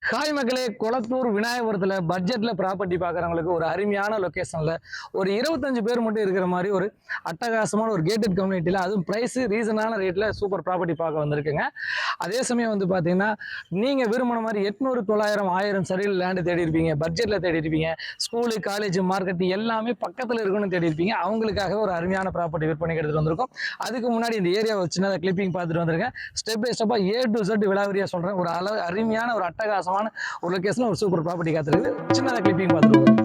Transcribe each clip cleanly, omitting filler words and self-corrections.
Hi மக்களே, கொளத்தூர் விநாயகபுரத்தில் பட்ஜெட்டில் property பார்க்குறவங்களுக்கு ஒரு அருமையான லொக்கேஷனில் ஒரு 25 பேர் மட்டும் இருக்கிற மாதிரி ஒரு அட்டகாசமான ஒரு கேட்டட் கம்யூனிட்டியில், அதுவும் ப்ரைஸு ரீசனான ரேட்டில் சூப்பர் ப்ராப்பர்ட்டி பார்க்க வந்திருக்குங்க. அதே சமயம் வந்து பார்த்தீங்கன்னா, நீங்கள் விரும்பின மாதிரி 800, 900, 1000 சரியில் லேண்டு தேடி இருப்பீங்க, பட்ஜெட்டில் தேடி இருப்பீங்க, ஸ்கூலு, காலேஜ், மார்க்கெட் எல்லாமே பக்கத்தில் இருக்கணும்னு தேடி இருப்பீங்க. அவங்களுக்காக ஒரு அருமையான ப்ராப்பர்ட்டி விற்பனைக்கு எடுத்துகிட்டு வந்திருக்கோம். அதுக்கு முன்னாடி இந்த ஏரியாவை சின்னதாக கிளிப்பிங் பார்த்துட்டு வந்திருக்கேன். ஸ்டெப் பை ஸ்டெப்பாக A to Z விலாவரியாக சொல்கிறேன். ஒரு அருமையான ஒரு அட்டகாசமான ஒரு லொகேஷன்ல ஒரு சூப்பர் ப்ராப்பர்ட்டி காத்திருக்கு. சின்னதா கிளிப்பிங் பார்த்துருவோம்.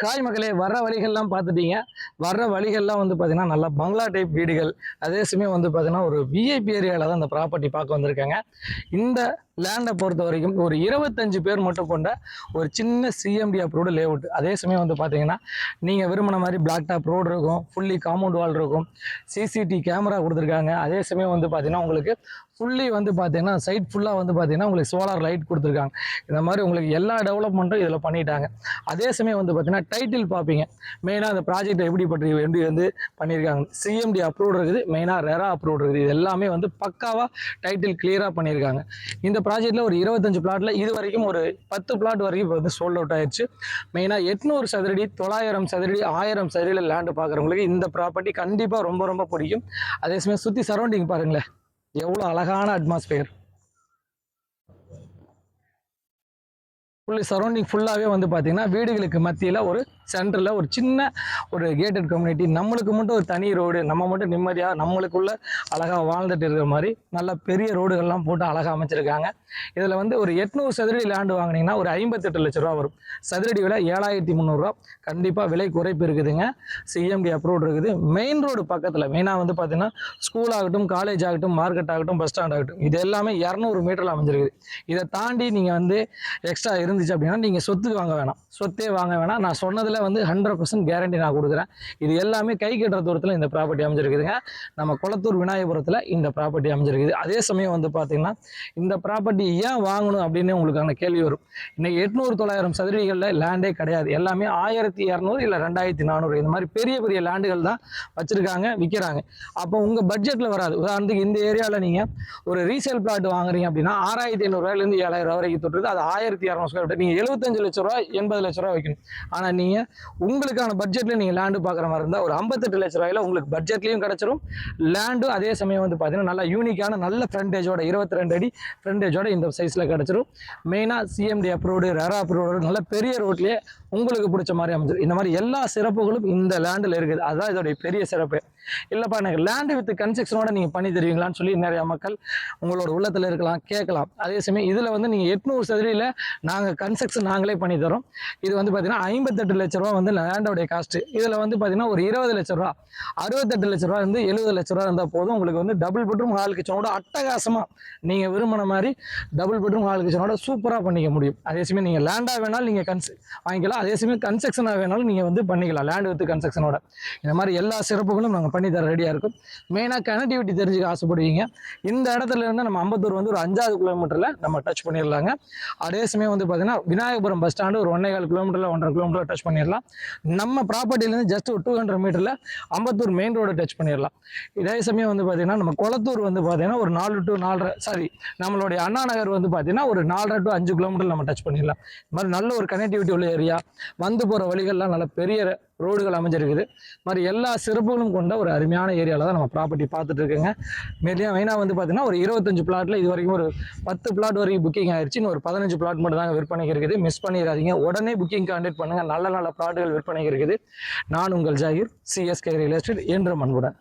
ஹாய் மக்களே, வர்ற வழிகள்லாம் பார்த்துட்டீங்க. வர்ற வழிகள்லாம் வந்து பார்த்தீங்கன்னா நல்லா பங்களா டைப் வீடுகள். அதே சமயம் வந்து பார்த்தீங்கன்னா ஒரு விஐபி ஏரியாவில் தான் இந்த ப்ராப்பர்ட்டி பார்க்க வந்திருக்காங்க. இந்த லேண்டை பொறுத்த வரைக்கும் ஒரு 25 பேர் மட்டும் கொண்ட ஒரு சின்ன சிஎம்டி அப்ரூவ்டு லேஅவுட். அதே சமயம் வந்து பார்த்தீங்கன்னா நீங்கள் விரும்பின மாதிரி பிளாக் டாப் ரோடு இருக்கும், ஃபுல்லி காம்பவுண்ட் வால் இருக்கும், சிசிடி கேமரா கொடுத்துருக்காங்க. அதே சமயம் வந்து பார்த்தீங்கன்னா உங்களுக்கு ஃபுல்லி வந்து பார்த்தீங்கன்னா சைட் ஃபுல்லாக வந்து பார்த்தீங்கன்னா உங்களுக்கு சோலார் லைட் கொடுத்துருக்காங்க. இந்த மாதிரி உங்களுக்கு எல்லா டெவலப்மெண்ட்டும் இதில் பண்ணிட்டாங்க. அதே சமயம் வந்து பார்த்தீங்கன்னா டைட்டில் பார்ப்பீங்க, மெயினாக அந்த ப்ராஜெக்ட் எப்படி வந்து பண்ணியிருக்காங்க. சிஎம்டி அப்ரூவ்டு இருக்குது, மெயினாக ரெரா அப்ரூவ்டு இருக்குது. இது எல்லாமே வந்து பக்காவாக டைட்டில் கிளியராக பண்ணியிருக்காங்க. இந்த ப்ராஜெக்டில் ஒரு 25 பிளாட்டில் இது வரைக்கும் ஒரு 10 பிளாட் வரைக்கும் இப்போ வந்து சோல்ட் அவுட் ஆயிடுச்சு. மெயினாக 800 சதுரடி, 900 சதுரடி, 1000 சதுரடியில் லேண்டு பார்க்குறவங்களுக்கு இந்த ப்ராப்பர்ட்டி கண்டிப்பாக ரொம்ப ரொம்ப பிடிக்கும். அதே சமயம் சுற்றி சரௌண்டிங் பாருங்களேன், எவ்வளோ அழகான அட்மாஸ்பியர். ஃபுல்லி சரௌண்டிங் ஃபுல்லாகவே வந்து பார்த்தீங்கன்னா வீடுகளுக்கு மத்தியில் ஒரு சென்டரில் ஒரு சின்ன ஒரு கேட்டட் கம்யூனிட்டி. நம்மளுக்கு மட்டும் ஒரு தனி ரோடு, நம்ம மட்டும் நிம்மதியாக நம்மளுக்குள்ள அழகாக வாழ்ந்துட்டு இருக்கிற மாதிரி நல்ல பெரிய ரோடுகள்லாம் போட்டு அழகாக அமைச்சிருக்காங்க. இதில் வந்து ஒரு 800 சதுரடி லேண்டு வாங்கினீங்கன்னா ஒரு 58 லட்ச ரூபா வரும். சதுரடி விலை 7300 ரூபா. கண்டிப்பாக விலை குறைப்பு இருக்குதுங்க. சிஎம்டி அப்ரூவ்டு இருக்குது. மெயின் ரோடு பக்கத்தில், மெயினாக வந்து பார்த்தீங்கன்னா ஸ்கூல் ஆகட்டும், காலேஜ் ஆகட்டும், மார்க்கெட் ஆகட்டும், பஸ் ஸ்டாண்ட் ஆகட்டும், இது எல்லாமே 200 மீட்டரில் அமைஞ்சிருக்குது. இதை தாண்டி நீங்கள் வந்து எக்ஸ்ட்ரா இருந்துச்சு அப்படின்னா நீங்கள் சொத்துக்கு வாங்க வேணாம், சொத்தே வாங்க வேணாம். நான் சொன்னதில் வந்து 100% கேரண்டி நான் கொடுக்குறேன். இது எல்லாமே கை கட்டுற தூரத்தில் இந்த ப்ராப்பர்ட்டி அமைஞ்சிருக்குதுங்க. நம்ம கொளத்தூர் விநாயகபுரத்தில் இந்த ப்ராப்பர்ட்டி அமைஞ்சிருக்குது. அதே சமயம் வந்து பார்த்தீங்கன்னா இந்த ப்ராப்பர்ட்டி ஏன் வாங்கணும் அப்படின்னு உங்களுக்கான கேள்வி வரும். இன்னைக்கு 800, 900 சதுரடிகளில் லேண்டே கிடையாது. எல்லாமே 1200 இல்லை 2400 இந்த மாதிரி பெரிய பெரிய லேண்டுகள் தான் வச்சுருக்காங்க, விற்கிறாங்க. அப்போ உங்கள் பட்ஜெட்டில் வராது. உதாரணத்துக்கு இந்த ஏரியாவில் நீங்கள் ஒரு ரீசேல் பிளாட் வாங்குறீங்க அப்படின்னா 6500 7,000 வரைக்கும் தொட்டுருது. அது 1200 ஸ்கொயர் ஃபீட். நீங்கள் 75 லட்ச ரூபா 80 லட்ச ரூபா வைக்கணும். ஆனால் நீங்கள் உங்களுக்கான பட்ஜெட்டில் நீங்கள் லேண்டு பார்க்குற மாதிரி இருந்தால் ஒரு 58 லட்ச ரூபாயில் உங்களுக்கு பட்ஜெட்லையும் கிடச்சிரும் லேண்டும். அதே சமயம் வந்து பார்த்தீங்கன்னா நல்லா யூனிக்கான நல்ல ஃப்ரண்டேஜோட 22 அடி ஃப்ரண்டேஜோட இந்த சைஸில் கிடச்சிரும். மெயினாக சிஎம்டி அப்ரூவ்டு, ரெரா அப்ரூவ்டு, நல்ல பெரிய ரோட்லேயே உங்களுக்கு பிடிச்ச மாதிரி அமைச்சிடும். இந்த மாதிரி எல்லா சிறப்புகளும் இந்த லேண்டில் இருக்குது. அதுதான் இதோடைய பெரிய சிறப்பு. இல்லைப்பா எனக்கு லேண்டு வித் கன்ஸ்ட்ரக்ஷனோட நீங்கள் பண்ணி தருவீங்களான்னு சொல்லி நிறைய மக்கள் உங்களோட உள்ளத்தில் இருக்கலாம், கேட்கலாம். அதே சமயம் இதில் வந்து நீங்கள் 800 சதுரடியில் நாங்கள் கன்ஸ்ட்ரக்ஷன் நாங்களே பண்ணி தரோம். இது வந்து பார்த்தீங்கன்னா 58 லட்ச ரூபா வந்து லேண்டோடைய காஸ்ட்டு. இதில் வந்து பார்த்தீங்கன்னா ஒரு 20 லட்ச ரூபா, 68 லட்ச ரூபா வந்து 70 லட்ச ரூபா இருந்தால் போதும். உங்களுக்கு வந்து டபுள் பெட்ரூம் ஹால் கிச்சனோட அட்டகாசமாக நீங்கள் விரும்பின மாதிரி டபுள் பெட்ரூம் ஹால் கிச்சனோட சூப்பராக பண்ணிக்க முடியும். அதே சமயம் நீங்கள் லேண்டாக வேணாலும் நீங்கள் வாங்கிக்கலாம். அதே சமயம் கன்ஸ்ட்ரக்ஷனாக வேணாலும் நீங்கள் வந்து பண்ணிக்கலாம் லேண்ட் வித் கன்ஸ்ட்ரக்ஷனோட. இந்த மாதிரி எல்லா சிறப்புகளும் நாங்கள் பண்ணி தர ரெடியாக இருக்கும். மெயினாக கனெக்டிவிட்டி தெரிஞ்சுக்க ஆசைப்படுவீங்க. இந்த இடத்துல இருந்து நம்ம அம்பத்தூர் வந்து ஒரு 5வது கிலோமீட்டரில் நம்ம டச் பண்ணிடலாங்க. அதே சமயம் வந்து பார்த்தீங்கன்னா விநாயகபுரம் பஸ் ஸ்டாண்டு ஒரு 1.25 கிலோமீட்டரில் 1.5 கிலோமீட்டர் டச் பண்ணிடலாம். நம்ம ப்ராப்பர்ட்டிலேருந்து ஜஸ்ட் ஒரு 200 மீட்டரில் அம்பத்தூர் மெயின் ரோடு டச் பண்ணிடலாம். இதே சமயம் வந்து பார்த்தீங்கன்னா நம்ம கொளத்தூர் வந்து பார்த்தீங்கன்னா ஒரு 4 to 4.5 நம்மளுடைய அண்ணா நகர் வந்து பார்த்தீங்கன்னா ஒரு 4.5 to 5 கிலோமீட்டர் நம்ம டச் பண்ணிடலாம். இது மாதிரி நல்ல ஒரு கனெக்டிவிட்டி உள்ள ஏரியா, வந்து போகிற வழிகள்லாம் நல்ல பெரிய ரோடுகள் அமைஞ்சிருக்குது. மாதிரி எல்லா சிறப்புகளும் கொண்ட ஒரு அருமையான ஏரியாவில் தான் நம்ம ப்ராப்பர்ட்டி பார்த்துட்டு இருக்குங்க. மெயினாக வந்து பார்த்தீங்கன்னா ஒரு 25 பிளாட்டில் இது வரைக்கும் ஒரு 10 பிளாட் வரைக்கும் புக்கிங் ஆயிடுச்சு. இன்னும் ஒரு 15 பிளாட் மட்டும் தாங்க விற்பனைக்கு இருக்குது. மிஸ் பண்ணிடாதீங்க, உடனே புக்கிங் கான்டாக்ட் பண்ணுங்கள். நல்ல நல்ல பிளாட்டுகள் விற்பனைக்கு இருக்குது. நான் உங்கள் ஜாகிர், சிஎஸ்கே ரியல் எஸ்டேட் என்ற அன்புடன்.